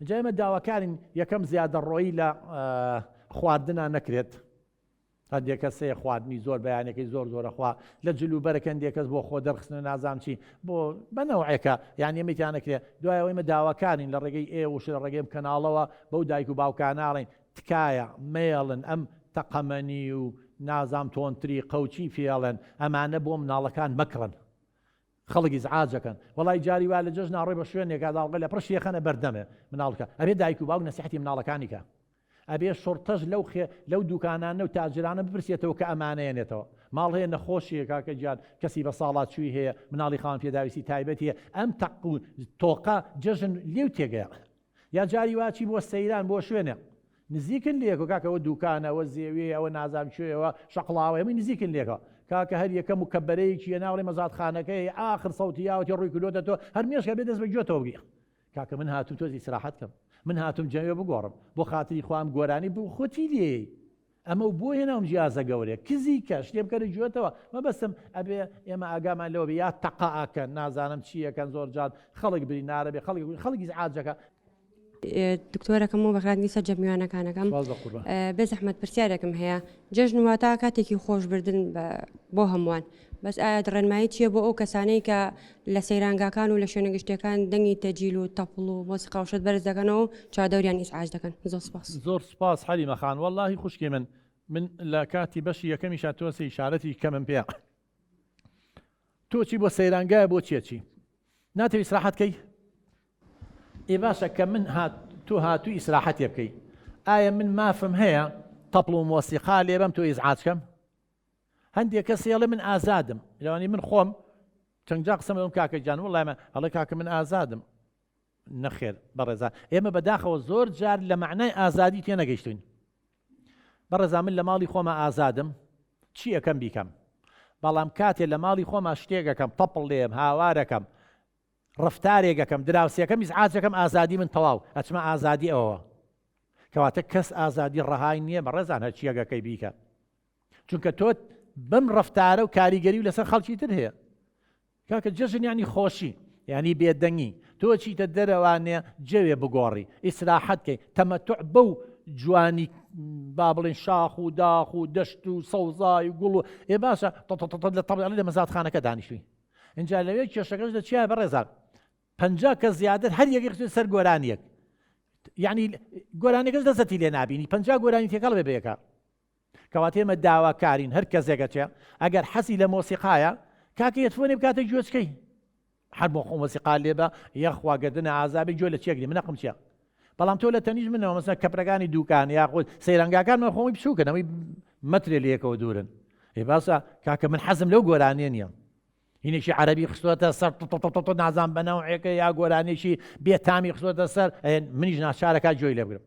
جا ئێمە داواکارین یەکەم زیادە ڕۆیی لە خواردنا نەکرێت. هەندێک کەسەیە خواردنی زۆر بەیانەکەی زۆرە خوا لە جلوبەرەکە هەندێک کەس بۆ خۆ دەرخستن نازام چی بۆ بەنەوعێکە یان ئێمەتیان نەکرێت. دوایەوە ئێمە داواکارین لە ڕێگەی ئێوەش لە ڕێگەی کەناڵەوە بەو دایک و باوکاناڵین تکایە مێڵن ئەم تەقەمەنی و نازام تۆنتری قەوچی فێڵن ئەمانە بۆ مناڵەکان مەکڕن خەڵکی زعاجەکەن. وڵی جاری وا لە جەژن ناڕێ بە شوێنێکا داڵگە لە پڕشیەخەنە بەردەمێ مناڵەکە ئەبێ دایک و باوک نەسیحەتی مناڵەکانیکە. ئەبێ شڕتەش لەو دوکانانە و تاجرانە بپرسێتەوە کە ئەمانەیەنێتەوە. ماڵ هەیە نەخۆشیە کاکە گیان کەسی بە ساڵات چوی هەیە مناڵی خاوەن پێداویستی تایبەت هەیە ئەم تەق و تۆقە جەژن لێو تێگەیە. یا جاری واچی بۆ سەیران بۆ شوێنێ نزیکن لێکەوە کاکەەوە دوکانەوە زێوێ ئەوە نازام کوێەوە شەقڵاوە ئەمە نزیکن لێکەوە کاکە هەر یەکەم و کەبەرەیەکی ناوڵی مەزادخانەکەی آخر سەوتیاوەتی ڕووی کلۆدەتەوە هەر مێشکە بێ دەست بە گوێتەوە بگی. کاکە من هاتوم تۆزی ئیسراحەت کەم، من هاتوم جەوێ بگۆڕم بۆ خاتری خوام گۆرانی بوو خۆتی لێ ئەمە بۆ هێناوم جیازە گەورەیە کزی کە شتێ بکەرە گوێتەوە مەبەستم ئەبێ ئێمە ئاگامان لەوە بێ یا تەقاکەن نازانم چیەکەن زۆر جات خەڵک بری نارەبێ خەڵکی زعاجەکە. دکتۆرەکەم و بەخراندنی سەر جەمیوانەکانەکەم بێ زەحمەت پرسیارێکم هەیە جەژن واتە کاتێکی خۆشبردن بۆ هەمووان بەس ئایا ڕێنمایی چییە بۆ ئەو کەسانەی کە لە سەیرانگاکان و لە شوێنە گشتەکان دەنگی تەجیل و تەپڵ و مۆسیقا و شت بەرز دەکەنەوە و چاودەوریان ئیسعاج دەکەن. زۆر سپاس حەلیمە خان وەڵڵاهی خوشکی من لە کاتی بەشی یەکەمیشا تۆسی ئیشارەتی کەمم پێ تۆچی بۆ سەیرانگایە بۆ چێکی ناتەوی ئیسراحەتکەی ئێ باشە کە من تۆ هاتووی ئیسراحەتێ بکەی ئایا من مافم هەیە تەپڵ و مۆسیقا لێ بەم تۆ ئیزعاجکەم؟ هەندێک کەسێڵێ من ئازادم لەوانی من خۆم چەندجا قسەم کاکە جان وڵای هەڵێ کاکە من ئازادم نەخێر بەڕێزان ئێمە بەداخەوە زۆر جار لە معنای ئازادی تێ نەگەیشتوین. بەڕێزان من لە ماڵی خۆمە ئازادم چی ئەەکەم بیکەم بەڵام کاتێ لە ماڵی خۆمە شتێکەکەم تەپڵ لێم هاوارەکەم ڕفتارێکەکەم دراوسەکەم ئیزعاجەکەم ئازادی من تەواو ئەچمە ئازادی ئەوە کەواتە کەس ئازادی ڕەهای نییە بەڕێزان هەر چیەکەکەی بیکە چونکە تۆ بەم ڕفتارە و کاریگەری و لەسەر خەڵکی تر هەیە. کاکە جەژن یانی خۆشی یانی بێدەنگی تۆ چیتە دەرەوانێ جەوێ بگۆڕی ئیسراحەتکەی تەمەتوع بەو جوانی با بڵێن شاخ و داخ و دەشت و سەوزای و گوڵ و ئێ باشە لە تەبیعەت لە مەزادخانەکە دانیشتووی اینجا لەوێ کێشەکەش لە چیایە بەڕێزان 50 کەس زیاتر هەر یەکی خستووی سەر گۆرانیەک یعنی گۆرانێکەش دەسەتی لێ نابینی 50 گۆرانی تێکەڵ بێ بەیەکە. کەواتە ئێمە داواکارین هەر کەسێکە چێ ئەگەر حەزی لە مۆسیقایە کاکە یەتفۆنێ بکاتە گوێچکەی هەر بۆ خۆ مۆسیقا لێ بە یەخواگەدنە ئازابی گوێ لە چێکری منەقم چیە بەڵام تۆ لە تەنیش منەوە مەسەن کەپرەکانی دوکان یاخۆ سەیرانگاکانمە خۆمی بچووکەنەوەی مەترێ لێکەوە دوورن ئێ باسە کاکە من حەزم لەو گۆرانیە نییە هینێکی عەرەبی خستوەتە سەر نازان بەنەوعێکە یا گۆرانێکی بێتامی خستوەتە سەر منیش ناچارەکە گوێی لێ بگرم